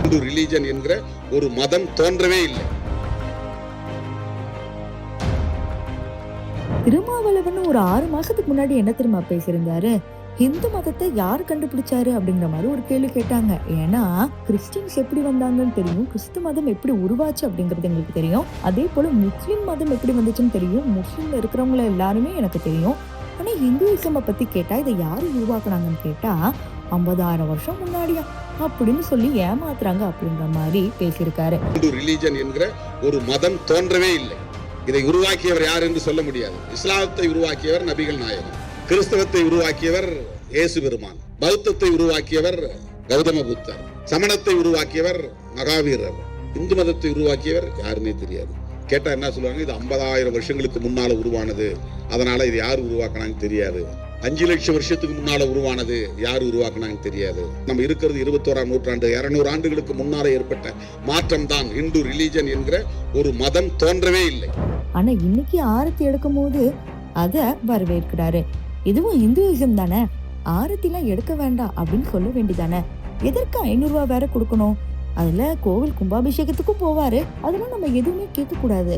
Hindu religion என்கிற ஒரு மதம் தோன்றவே இல்லை. திருமாவளவன் ஒரு 6 மாசத்துக்கு முன்னாடி என்ன தெரியுமா பேசியிருந்தாரு? இந்து மதத்தை யார் கண்டுபிடிச்சாரு அப்படிங்கிற மாதிரி ஒரு கேள்வி கேட்டாங்க. ஏன்னா கிறிஸ்டின்ஸ் எப்படி வந்தாங்கன்னு தெரியும், கிறிஸ்து மதம் எப்படி உருவாச்சு அப்படிங்கிறது எங்களுக்கு தெரியும், அதே போல முஸ்லிம் மதம் எப்படி வந்துச்சுன்னு தெரியும், முஸ்லிம்ல இருக்கிறவங்கள எல்லாருமே எனக்கு தெரியும். ஆனா இந்துயிசம் பத்தி கேட்டா இதை யாரு உருவாக்குனாங்கன்னு கேட்டா 50,000 வருஷம் முன்னாடியா அப்படின்னு சொல்லி ஏமாத்துறாங்க அப்படிங்கிற மாதிரி பேசியிருக்காரு. இந்து ரிலீஜன் என்கிற ஒரு மதம் தோன்றவே இல்லை. இதை உருவாக்கியவர் யார் என்று சொல்ல முடியாது. இஸ்லாத்தை உருவாக்கியவர் நபிகள் நாயகம், கிறிஸ்தவத்தை உருவாக்கியவர் இயேசு பெருமான், பௌத்தத்தை உருவாக்கியவர் கௌதம புத்தர், சமணத்தை உருவாக்கியவர் மகாவீரர், இந்து மதத்தை உருவாக்கியவர் யாருன்னே தெரியாது. கேட்டா என்ன சொல்லுவாங்க, இது 50,000 வருஷங்களுக்கு முன்னால உருவானது, அதனால இது யார் உருவாக்கினாங்க தெரியாது. 5 லட்சம் வருஷத்துக்கு முன்னால உருவானது, யார் உருவாக்குனாங்க தெரியாது. நம்ம இருக்கிறது 21ஆம் நூற்றாண்டு, 200 ஆண்டுகளுக்கு முன்னால ஏற்பட்ட மாற்றம் தான் இந்து ரிலீஜன் என்கிற ஒரு மதம் தோன்றவே இல்லை. ஆனா இன்னைக்கு ஆரத்தி எடுக்கும் போது அத வரவேற்கிறாரு. இதுவும் இந்துயிசம் தானே, ஆரத்திலாம் எடுக்க வேண்டாம் அப்படின்னு சொல்ல வேண்டியதானே. எதற்கு 500 ரூபாய் வேற கொடுக்கணும்? அதுல கோவில் கும்பாபிஷேகத்துக்கும் போவாரு, அதெல்லாம் நம்ம எதுவுமே கேட்க கூடாது.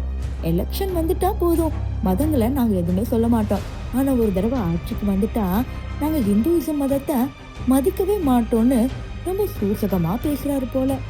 எலெக்ஷன் வந்துட்டா போதும், மதங்களை நாங்க எதுவுமே சொல்ல மாட்டோம், ஆனா ஒரு தடவை ஆட்சிக்கு வந்துட்டா நாங்க இந்துயிசம் மதத்தை மதிக்கவே மாட்டோம்னு ரொம்ப சூசகமா பேசுறாரு போல.